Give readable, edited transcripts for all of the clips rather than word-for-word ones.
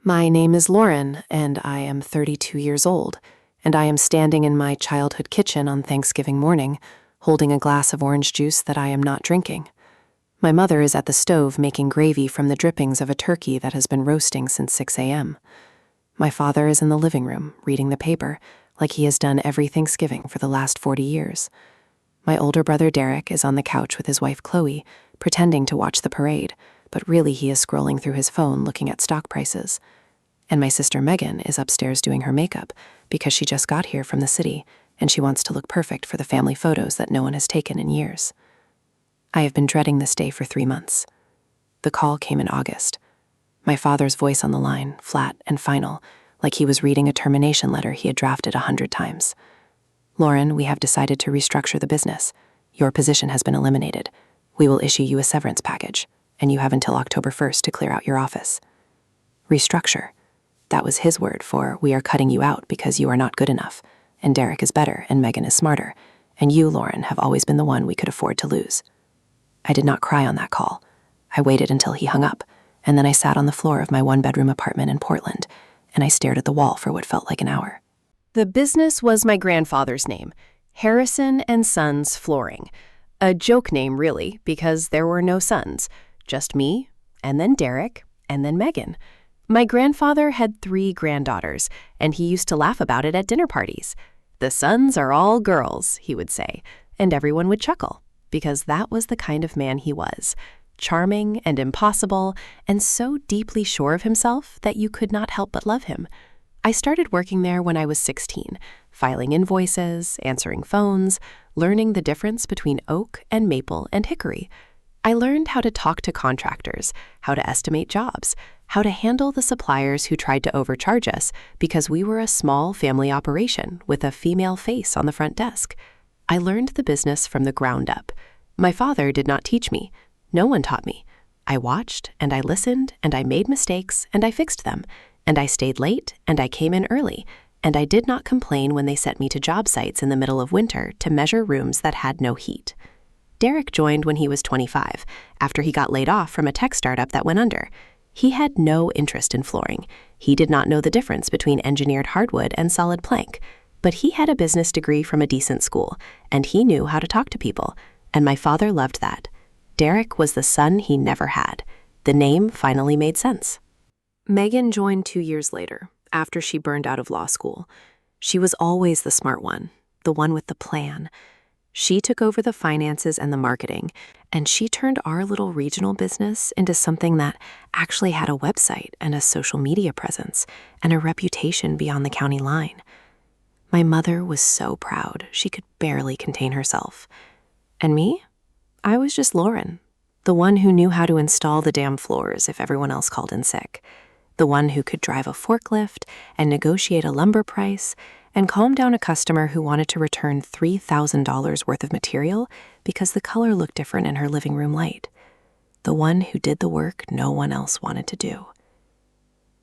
My name is Lauren, and I am 32 years old, and I am standing in my childhood kitchen on Thanksgiving morning, holding a glass of orange juice that I am not drinking. My mother is at the stove making gravy from the drippings of a turkey that has been roasting since 6 a.m. My father is in the living room, reading the paper, like he has done every Thanksgiving for the last 40 years. My older brother Derek is on the couch with his wife Chloe, pretending to watch the parade, but really he is scrolling through his phone looking at stock prices. And my sister Megan is upstairs doing her makeup because she just got here from the city and she wants to look perfect for the family photos that no one has taken in years. I have been dreading this day for 3 months. The call came in August. My father's voice on the line, flat and final, like he was reading a termination letter he had drafted 100 times. Lauren, we have decided to restructure the business. Your position has been eliminated. We will issue you a severance package, and you have until October 1st to clear out your office. Restructure. That was his word for we are cutting you out because you are not good enough, and Derek is better and Megan is smarter, and you, Lauren, have always been the one we could afford to lose. I did not cry on that call. I waited until he hung up, and then I sat on the floor of my one-bedroom apartment in Portland, and I stared at the wall for what felt like an hour. The business was my grandfather's name, Harrison and Sons Flooring. A joke name, really, because there were no sons, just me, and then Derek, and then Megan. My grandfather had 3 granddaughters, and he used to laugh about it at dinner parties. The sons are all girls, he would say, and everyone would chuckle, because that was the kind of man he was, charming and impossible, and so deeply sure of himself that you could not help but love him. I started working there when I was 16, filing invoices, answering phones, learning the difference between oak and maple and hickory. I learned how to talk to contractors, how to estimate jobs, how to handle the suppliers who tried to overcharge us because we were a small family operation with a female face on the front desk. I learned the business from the ground up. My father did not teach me. No one taught me. I watched and I listened and I made mistakes and I fixed them. And I stayed late and I came in early. And I did not complain when they sent me to job sites in the middle of winter to measure rooms that had no heat. Derek joined when he was 25, after he got laid off from a tech startup that went under. He had no interest in flooring. He did not know the difference between engineered hardwood and solid plank. But he had a business degree from a decent school, and he knew how to talk to people. And my father loved that. Derek was the son he never had. The name finally made sense. Megan joined 2 years later, after she burned out of law school. She was always the smart one, the one with the plan. She took over the finances and the marketing, and she turned our little regional business into something that actually had a website and a social media presence and a reputation beyond the county line. My mother was so proud, she could barely contain herself. And me? I was just Lauren, the one who knew how to install the damn floors if everyone else called in sick, the one who could drive a forklift and negotiate a lumber price and calm down a customer who wanted to return $3,000 worth of material because the color looked different in her living room light, the one who did the work no one else wanted to do.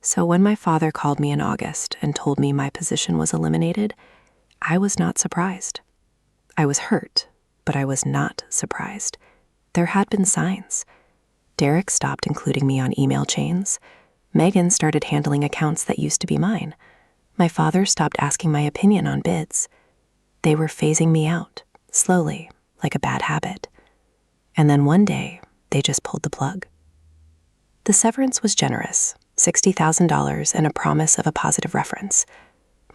So when my father called me in August and told me my position was eliminated, I was not surprised. I was hurt, but I was not surprised. There had been signs. Derek stopped including me on email chains. Megan started handling accounts that used to be mine. My father stopped asking my opinion on bids. They were phasing me out, slowly, like a bad habit. And then one day, they just pulled the plug. The severance was generous, $60,000 and a promise of a positive reference.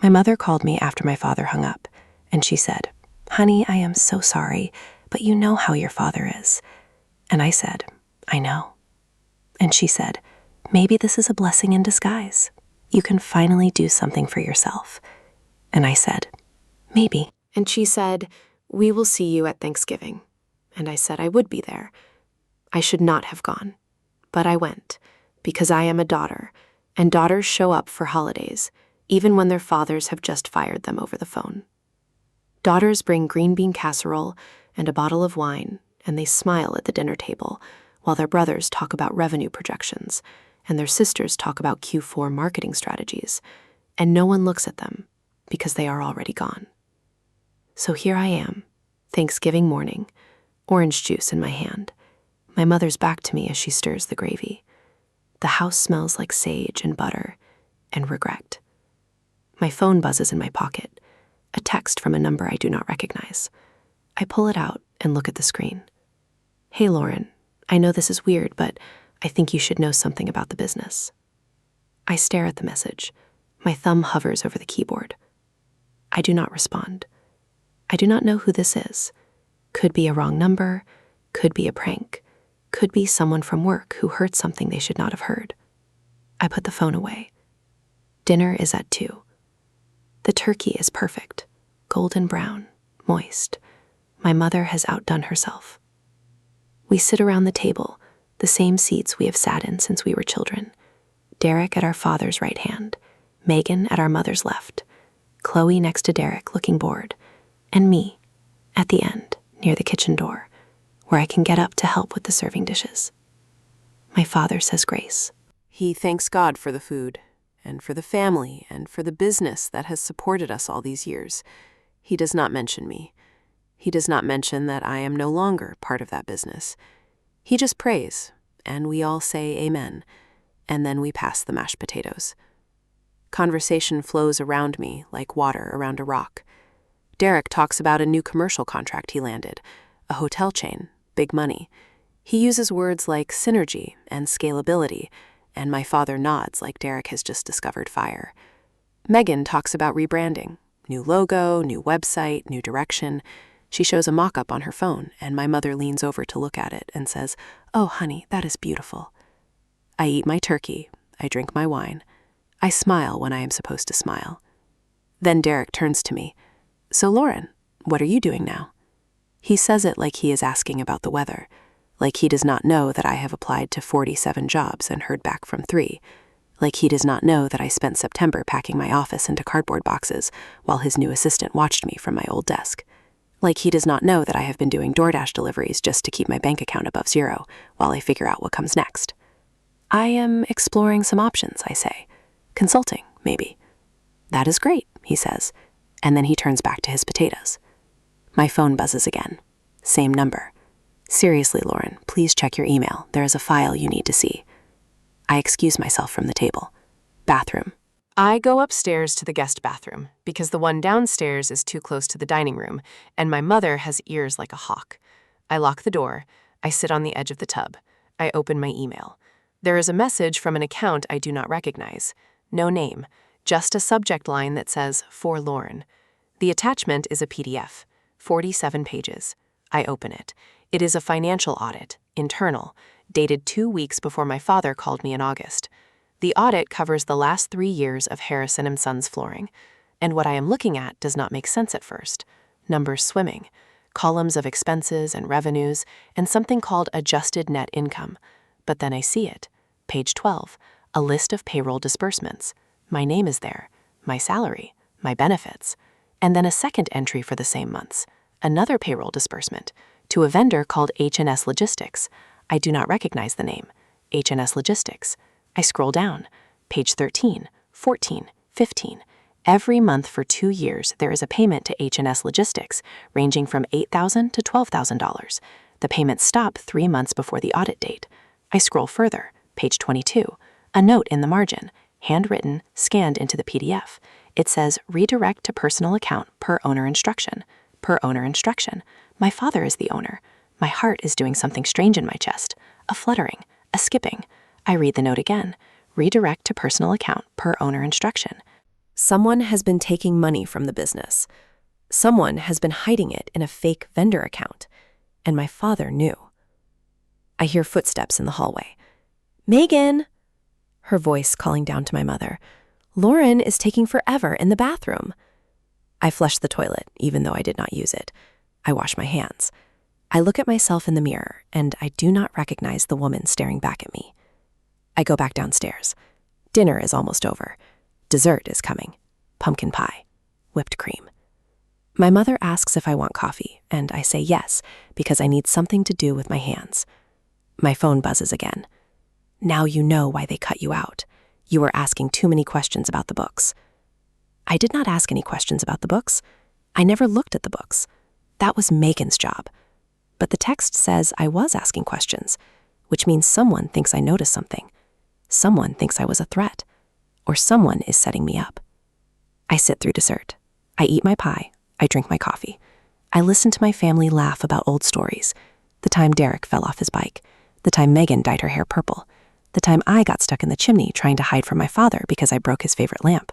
My mother called me after my father hung up, and she said, "Honey, I am so sorry, but you know how your father is." And I said, "I know." And she said, "Maybe this is a blessing in disguise. You can finally do something for yourself." And I said, "Maybe." And she said, "We will see you at Thanksgiving." And I said I would be there. I should not have gone, but I went, because I am a daughter, and daughters show up for holidays, even when their fathers have just fired them over the phone. Daughters bring green bean casserole and a bottle of wine, and they smile at the dinner table, while their brothers talk about revenue projections, and their sisters talk about Q4 marketing strategies, and no one looks at them because they are already gone. So here I am, Thanksgiving morning, orange juice in my hand. My mother's back to me as she stirs the gravy. The house smells like sage and butter and regret. My phone buzzes in my pocket, a text from a number I do not recognize. I pull it out and look at the screen. Hey, Lauren, I know this is weird, but I think you should know something about the business. I stare at the message. My thumb hovers over the keyboard. I do not respond. I do not know who this is. Could be a wrong number, could be a prank, could be someone from work who heard something they should not have heard. I put the phone away. Dinner is at 2. The turkey is perfect, golden brown, moist. My mother has outdone herself. We sit around the table, the same seats we have sat in since we were children. Derek at our father's right hand, Megan at our mother's left, Chloe next to Derek looking bored, and me at the end near the kitchen door, where I can get up to help with the serving dishes. My father says grace. He thanks God for the food, and for the family, and for the business that has supported us all these years. He does not mention me. He does not mention that I am no longer part of that business. He just prays, and we all say amen, and then we pass the mashed potatoes. Conversation flows around me like water around a rock. Derek talks about a new commercial contract he landed, a hotel chain, big money. He uses words like synergy and scalability, and my father nods like Derek has just discovered fire. Megan talks about rebranding, new logo, new website, new direction. She shows a mock-up on her phone, and my mother leans over to look at it and says, "Oh, honey, that is beautiful." I eat my turkey. I drink my wine. I smile when I am supposed to smile. Then Derek turns to me. "So, Lauren, what are you doing now?" He says it like he is asking about the weather, like he does not know that I have applied to 47 jobs and heard back from 3, like he does not know that I spent September packing my office into cardboard boxes while his new assistant watched me from my old desk. Like he does not know that I have been doing DoorDash deliveries just to keep my bank account above zero while I figure out what comes next. I am exploring some options, I say. Consulting, maybe. That is great, he says, and then he turns back to his potatoes. My phone buzzes again. Same number. Seriously, Lauren, please check your email. There is a file you need to see. I excuse myself from the table. Bathroom. I go upstairs to the guest bathroom because the one downstairs is too close to the dining room, and my mother has ears like a hawk. I lock the door. I sit on the edge of the tub. I open my email. There is a message from an account I do not recognize. No name, just a subject line that says, "For Lauren." The attachment is a PDF, 47 pages. I open it. It is a financial audit, internal, dated 2 weeks before my father called me in August. The audit covers the last 3 years of Harrison & Sons flooring, and what I am looking at does not make sense at first. Numbers swimming, columns of expenses and revenues, and something called adjusted net income. But then I see it. Page 12, a list of payroll disbursements. My name is there, my salary, my benefits, and then a second entry for the same months, another payroll disbursement, to a vendor called H&S Logistics. I do not recognize the name. H&S Logistics. I scroll down. Page 13, 14, 15. Every month for 2 years, there is a payment to H&S Logistics, ranging from $8,000 to $12,000. The payments stop 3 months before the audit date. I scroll further. Page 22. A note in the margin, handwritten, scanned into the PDF. It says, "Redirect to personal account per owner instruction." Per owner instruction. My father is the owner. My heart is doing something strange in my chest. A fluttering, a skipping. I read the note again. Redirect to personal account per owner instruction. Someone has been taking money from the business. Someone has been hiding it in a fake vendor account. And my father knew. I hear footsteps in the hallway. "Megan!" Her voice calling down to my mother. "Lauren is taking forever in the bathroom." I flush the toilet, even though I did not use it. I wash my hands. I look at myself in the mirror, and I do not recognize the woman staring back at me. I go back downstairs. Dinner is almost over. Dessert is coming. Pumpkin pie. Whipped cream. My mother asks if I want coffee, and I say yes, because I need something to do with my hands. My phone buzzes again. "Now you know why they cut you out. You were asking too many questions about the books." I did not ask any questions about the books. I never looked at the books. That was Megan's job. But the text says I was asking questions, which means someone thinks I noticed something. Someone thinks I was a threat, or someone is setting me up. I sit through dessert. I eat my pie. I drink my coffee. I listen to my family laugh about old stories. The time Derek fell off his bike. The time Megan dyed her hair purple. The time I got stuck in the chimney trying to hide from my father because I broke his favorite lamp.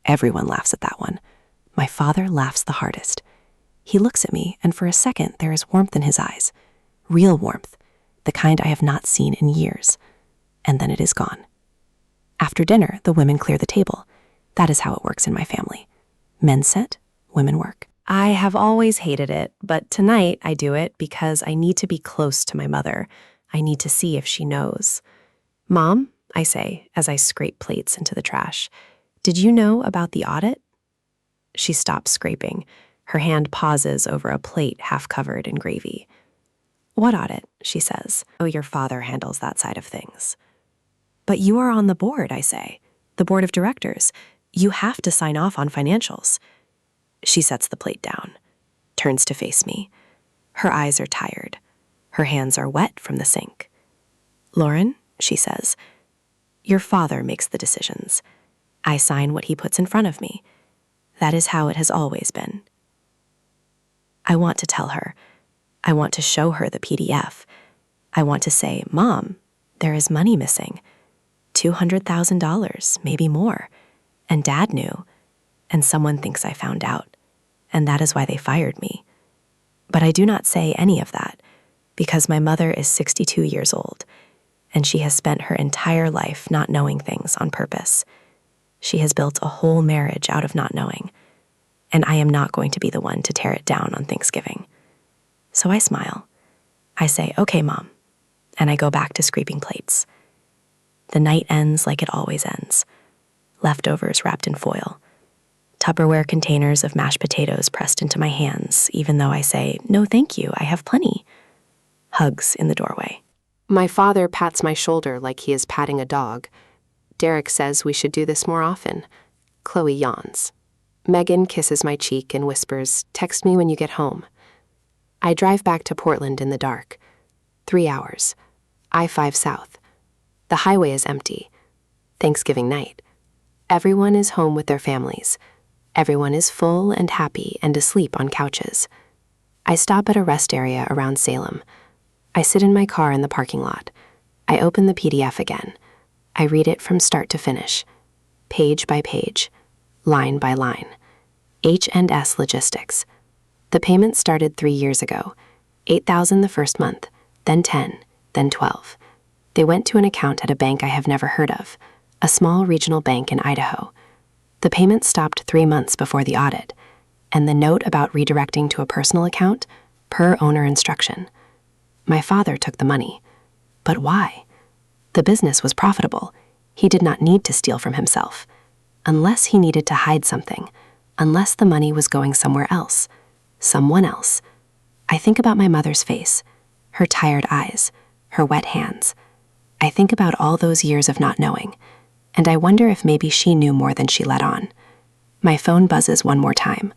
Everyone laughs at that one. My father laughs the hardest. He looks at me, and for a second there is warmth in his eyes. Real warmth, the kind I have not seen in years. And then it is gone. After dinner, the women clear the table. That is how it works in my family. Men sit, women work. I have always hated it, but tonight I do it because I need to be close to my mother. I need to see if she knows. Mom, I say as I scrape plates into the trash, did you know about the audit? She stops scraping. Her hand pauses over a plate half covered in gravy. What audit? She says. Oh, your father handles that side of things. But you are on the board, I say. The board of directors. You have to sign off on financials. She sets the plate down, turns to face me. Her eyes are tired. Her hands are wet from the sink. Lauren, she says, your father makes the decisions. I sign what he puts in front of me. That is how it has always been. I want to tell her. I want to show her the PDF. I want to say, Mom, there is money missing. $200,000, maybe more. And Dad knew. And someone thinks I found out. And that is why they fired me. But I do not say any of that, because my mother is 62 years old, and she has spent her entire life not knowing things on purpose. She has built a whole marriage out of not knowing, and I am not going to be the one to tear it down on Thanksgiving. So I smile. I say, okay, Mom, and I go back to scraping plates. The night ends like it always ends. Leftovers wrapped in foil. Tupperware containers of mashed potatoes pressed into my hands, even though I say, no thank you, I have plenty. Hugs in the doorway. My father pats my shoulder like he is patting a dog. Derek says we should do this more often. Chloe yawns. Megan kisses my cheek and whispers, text me when you get home. I drive back to Portland in the dark. 3 hours. I-5 south. The highway is empty. Thanksgiving night. Everyone is home with their families. Everyone is full and happy and asleep on couches. I stop at a rest area around Salem. I sit in my car in the parking lot. I open the PDF again. I read it from start to finish, page by page, line by line. H&S Logistics. The payment started 3 years ago. $8,000 the first month, then 10, then 12. They went to an account at a bank I have never heard of, a small regional bank in Idaho. The payment stopped 3 months before the audit, and the note about redirecting to a personal account, per owner instruction. My father took the money. But why? The business was profitable. He did not need to steal from himself. Unless he needed to hide something, unless the money was going somewhere else, someone else. I think about my mother's face, her tired eyes, her wet hands. I think about all those years of not knowing, and I wonder if maybe she knew more than she let on. My phone buzzes one more time.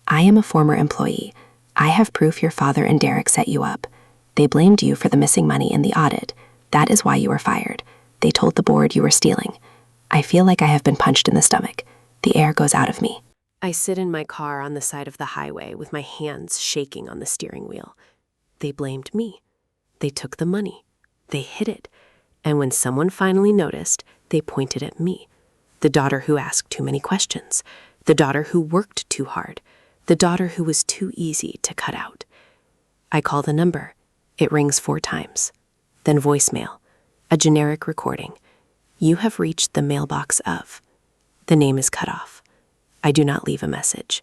I am a former employee. I have proof your father and Derek set you up. They blamed you for the missing money in the audit. That is why you were fired. They told the board you were stealing. I feel like I have been punched in the stomach. The air goes out of me. I sit in my car on the side of the highway with my hands shaking on the steering wheel. They blamed me. They took the money. They hid it. And when someone finally noticed, they pointed at me. The daughter who asked too many questions. The daughter who worked too hard. The daughter who was too easy to cut out. I call the number. It rings 4 times. Then voicemail. A generic recording. You have reached the mailbox of. The name is cut off. I do not leave a message.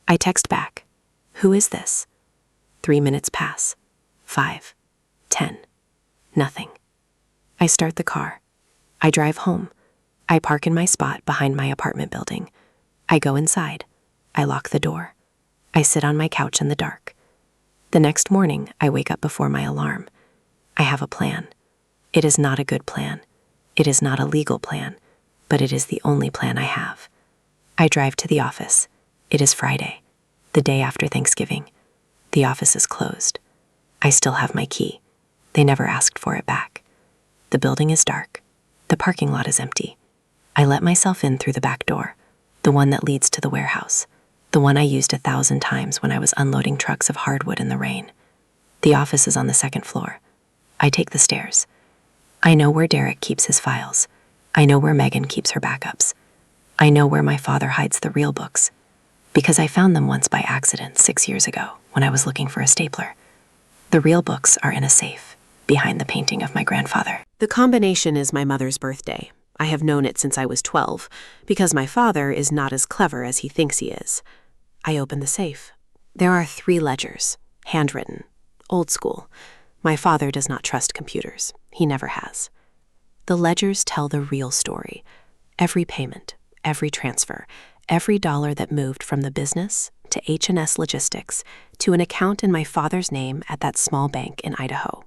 I text back. Who is this? 3 minutes pass. 5. 10. Nothing. I start the car. I drive home. I park in my spot behind my apartment building. I go inside. I lock the door. I sit on my couch in the dark. The next morning, I wake up before my alarm. I have a plan. It is not a good plan. It is not a legal plan, but it is the only plan I have. I drive to the office. It is Friday, the day after Thanksgiving. The office is closed. I still have my key. They never asked for it back. The building is dark. The parking lot is empty. I let myself in through the back door, the one that leads to the warehouse, the one I used 1,000 times when I was unloading trucks of hardwood in the rain. The office is on the second floor. I take the stairs. I know where Derek keeps his files. I know where Megan keeps her backups. I know where my father hides the real books, because I found them once by accident 6 years ago when I was looking for a stapler. The real books are in a safe, behind the painting of my grandfather. The combination is my mother's birthday. I have known it since I was 12, because my father is not as clever as he thinks he is. I open the safe. There are 3 ledgers, handwritten, old school. My father does not trust computers. He never has. The ledgers tell the real story. Every payment, every transfer, every dollar that moved from the business to H&S Logistics to an account in my father's name at that small bank in Idaho.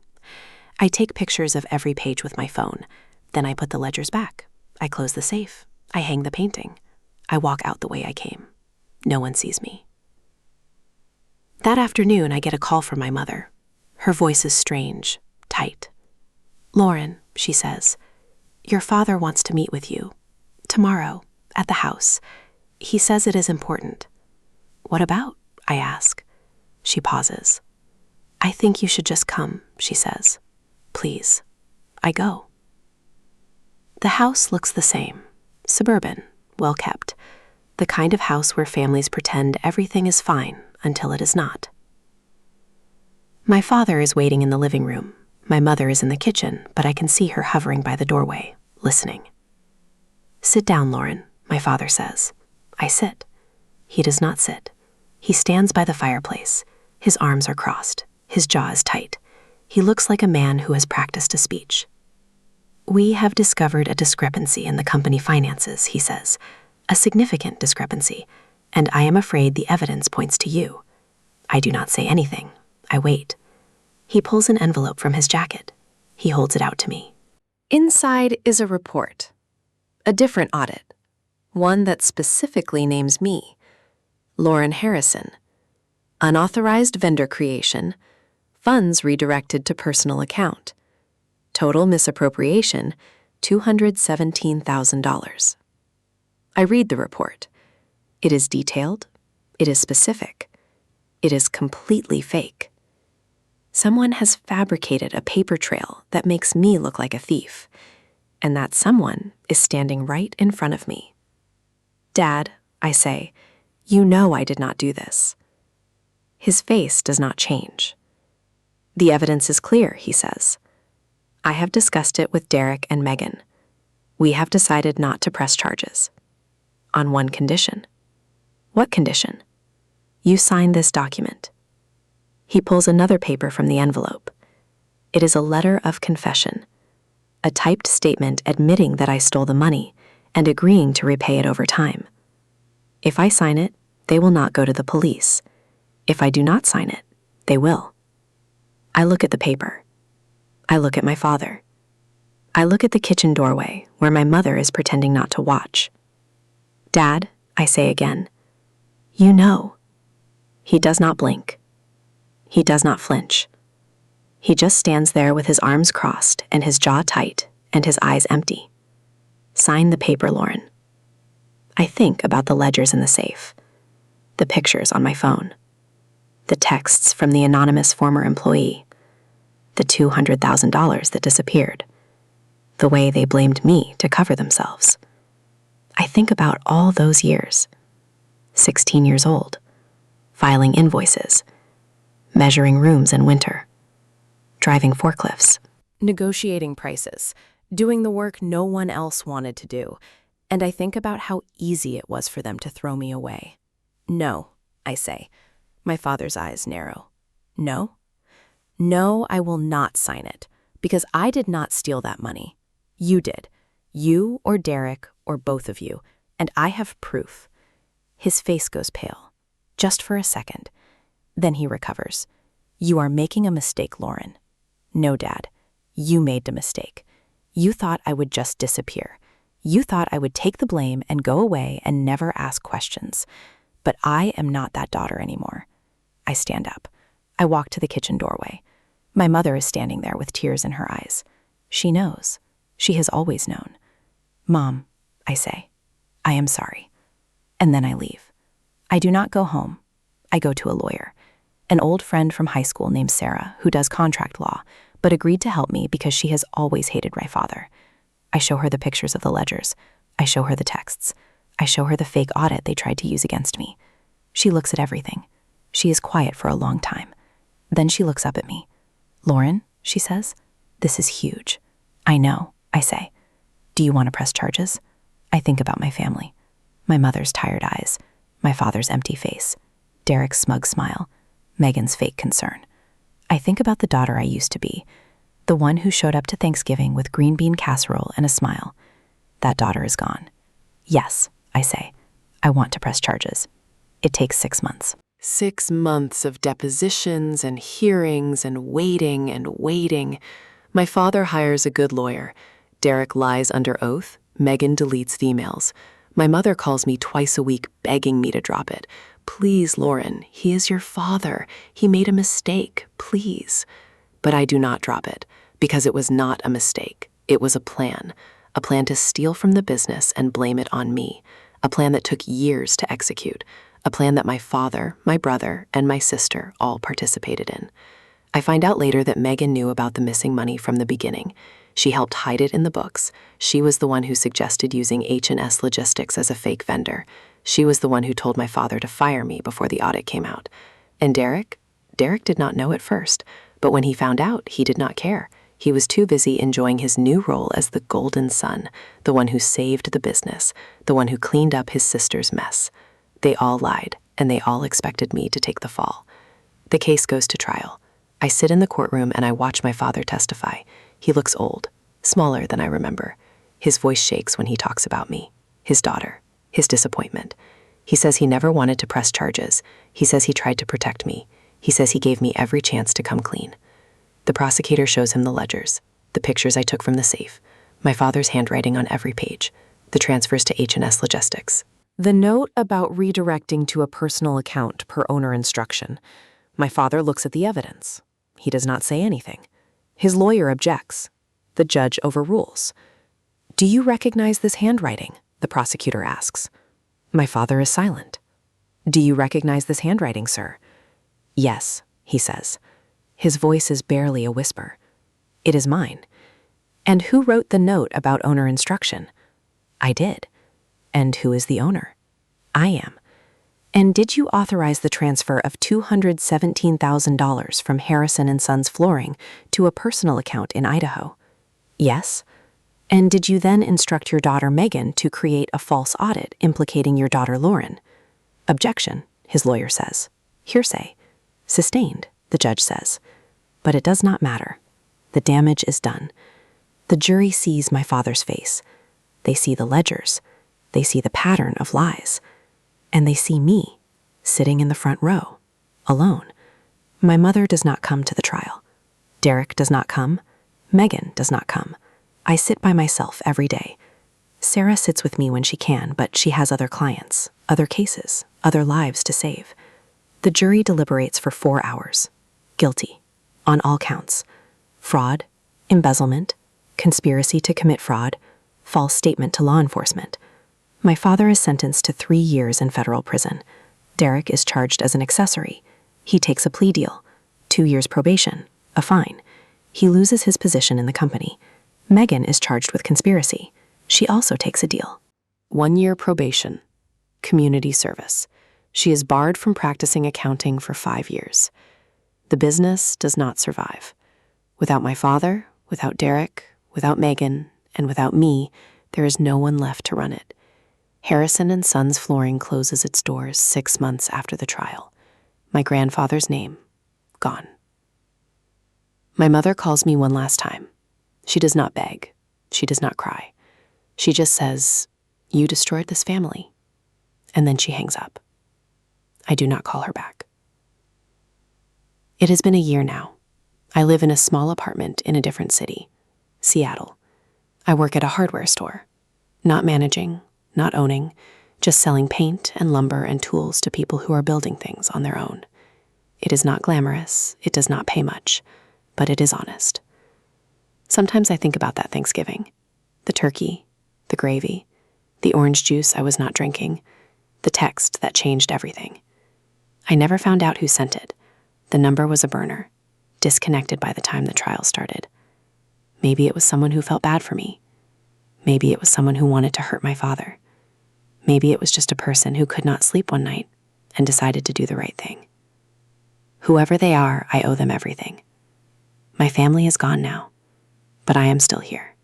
I take pictures of every page with my phone. Then I put the ledgers back. I close the safe. I hang the painting. I walk out the way I came. No one sees me. That afternoon, I get a call from my mother. Her voice is strange, tight. "Lauren," she says, "your father wants to meet with you. Tomorrow, at the house. He says it is important." "What about?" I ask. She pauses. "I think you should just come," she says. "Please." I go. The house looks the same. Suburban, well kept. The kind of house where families pretend everything is fine until it is not. My father is waiting in the living room. My mother is in the kitchen, but I can see her hovering by the doorway, listening. "Sit down, Lauren," my father says. I sit. He does not sit. He stands by the fireplace. His arms are crossed. His jaw is tight. He looks like a man who has practiced a speech. "We have discovered a discrepancy in the company finances," he says, "a significant discrepancy, and I am afraid the evidence points to you." I do not say anything. I wait. He pulls an envelope from his jacket. He holds it out to me. Inside is a report. A different audit. One that specifically names me, Lauren Harrison. Unauthorized vendor creation. Funds redirected to personal account. Total misappropriation, $217,000. I read the report. It is detailed. It is specific. It is completely fake. Someone has fabricated a paper trail that makes me look like a thief, and that someone is standing right in front of me. "Dad," I say, "you know I did not do this." His face does not change. "The evidence is clear," he says. "I have discussed it with Derek and Megan. We have decided not to press charges. On one condition." "What condition?" "You sign this document." He pulls another paper from the envelope. It is a letter of confession, a typed statement admitting that I stole the money and agreeing to repay it over time. If I sign it, they will not go to the police. If I do not sign it, they will. I look at the paper. I look at my father. I look at the kitchen doorway where my mother is pretending not to watch. "Dad," I say again, "you know." He does not blink. He does not flinch. He just stands there with his arms crossed and his jaw tight and his eyes empty. "Sign the paper, Lauren." I think about the ledgers in the safe, the pictures on my phone, the texts from the anonymous former employee, the $200,000 that disappeared, the way they blamed me to cover themselves. I think about all those years, 16 years old, filing invoices, measuring rooms in winter, driving forklifts, negotiating prices, doing the work no one else wanted to do, and I think about how easy it was for them to throw me away. "No," I say. My father's eyes narrow. "No? No, I will not sign it, because I did not steal that money. You did. You or Derek or both of you, and I have proof." His face goes pale, just for a second. Then he recovers. "You are making a mistake, Lauren." "No, Dad. You made the mistake. You thought I would just disappear. You thought I would take the blame and go away and never ask questions. But I am not that daughter anymore." I stand up. I walk to the kitchen doorway. My mother is standing there with tears in her eyes. She knows. She has always known. Mom, I say, I am sorry. And then I leave. I do not go home. I go to a lawyer, an old friend from high school named Sarah, who does contract law, but agreed to help me because she has always hated my father. I show her the pictures of the ledgers. I show her the texts. I show her the fake audit they tried to use against me. She looks at everything. She is quiet for a long time. Then she looks up at me. Lauren, she says, this is huge. I know, I say. Do you want to press charges? I think about my family. My mother's tired eyes, my father's empty face, Derek's smug smile, Megan's fake concern. I think about the daughter I used to be, the one who showed up to Thanksgiving with green bean casserole and a smile. That daughter is gone. Yes, I say. I want to press charges. It takes 6 months. 6 months of depositions and hearings and waiting. My father hires a good lawyer. Derek lies under oath. Megan deletes the emails. My mother calls me twice a week begging me to drop it. Please, Lauren, he is your father. He made a mistake, please. But I do not drop it, because it was not a mistake. It was a plan to steal from the business and blame it on me, a plan that took years to execute, a plan that my father, my brother, and my sister all participated in. I find out later that Megan knew about the missing money from the beginning. She helped hide it in the books. She was the one who suggested using H&S Logistics as a fake vendor. She was the one who told my father to fire me before the audit came out. And Derek did not know at first, but when he found out, he did not care. He was too busy enjoying his new role as the golden son, the one who saved the business, the one who cleaned up his sister's mess. They all lied, and they all expected me to take the fall. The case goes to trial. I sit in the courtroom and I watch my father testify. He looks old, smaller than I remember. His voice shakes when he talks about me, his daughter, his disappointment. He says he never wanted to press charges. He says he tried to protect me. He says he gave me every chance to come clean. The prosecutor shows him the ledgers, the pictures I took from the safe, my father's handwriting on every page, the transfers to H&S Logistics. The note about redirecting to a personal account per owner instruction. My father looks at the evidence. He does not say anything. His lawyer objects. The judge overrules. Do you recognize this handwriting? The prosecutor asks. My father is silent. Do you recognize this handwriting, sir? Yes, he says. His voice is barely a whisper. It is mine. And who wrote the note about owner instruction? I did. And who is the owner? I am. And did you authorize the transfer of $217,000 from Harrison and Sons Flooring to a personal account in Idaho? Yes. And did you then instruct your daughter Megan to create a false audit implicating your daughter Lauren? Objection, his lawyer says. Hearsay. Sustained, the judge says. But it does not matter. The damage is done. The jury sees my father's face. They see the ledgers. They see the pattern of lies. And they see me, sitting in the front row, alone. My mother does not come to the trial. Derek does not come. Megan does not come. I sit by myself every day. Sarah sits with me when she can, but she has other clients, other cases, other lives to save. The jury deliberates for 4 hours. Guilty. On all counts. Fraud, embezzlement, conspiracy to commit fraud, false statement to law enforcement. My father is sentenced to 3 years in federal prison. Derek is charged as an accessory. He takes a plea deal, 2 years probation, a fine. He loses his position in the company. Megan is charged with conspiracy. She also takes a deal. 1 year probation, community service. She is barred from practicing accounting for 5 years. The business does not survive. Without my father, without Derek, without Megan, and without me, there is no one left to run it. Harrison and Sons Flooring closes its doors 6 months after the trial. My grandfather's name, gone. My mother calls me one last time. She does not beg. She does not cry. She just says, "You destroyed this family." And then she hangs up. I do not call her back. It has been a year now. I live in a small apartment in a different city, Seattle. I work at a hardware store, not managing, not owning, just selling paint and lumber and tools to people who are building things on their own. It is not glamorous, it does not pay much, but it is honest. Sometimes I think about that Thanksgiving. The turkey, the gravy, the orange juice I was not drinking, the text that changed everything. I never found out who sent it. The number was a burner, disconnected by the time the trial started. Maybe it was someone who felt bad for me. Maybe it was someone who wanted to hurt my father. Maybe it was just a person who could not sleep one night and decided to do the right thing. Whoever they are, I owe them everything. My family is gone now, but I am still here,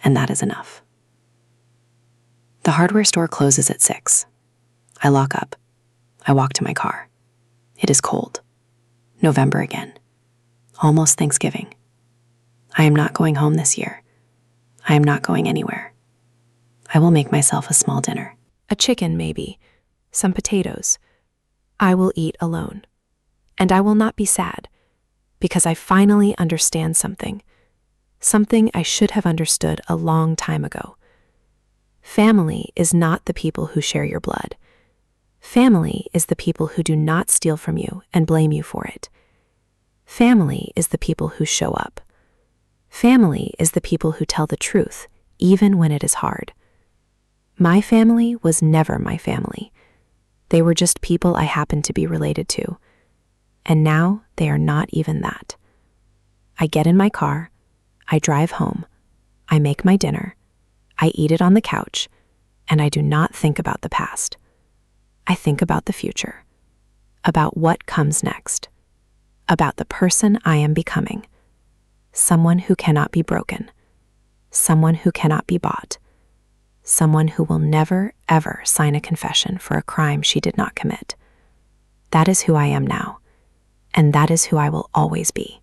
and that is enough. The hardware store closes at 6. I lock up. I walk to my car. It is cold. November again. Almost Thanksgiving. I am not going home this year. I am not going anywhere. I will make myself a small dinner. A chicken, maybe. Some potatoes. I will eat alone. And I will not be sad, because I finally understand something. Something I should have understood a long time ago. Family is not the people who share your blood. Family is the people who do not steal from you and blame you for it. Family is the people who show up. Family is the people who tell the truth, even when it is hard. My family was never my family. They were just people I happened to be related to. And now they are not even that. I get in my car, I drive home, I make my dinner, I eat it on the couch, and I do not think about the past. I think about the future, about what comes next, about the person I am becoming, someone who cannot be broken, someone who cannot be bought, someone who will never, ever sign a confession for a crime she did not commit. That is who I am now, and that is who I will always be.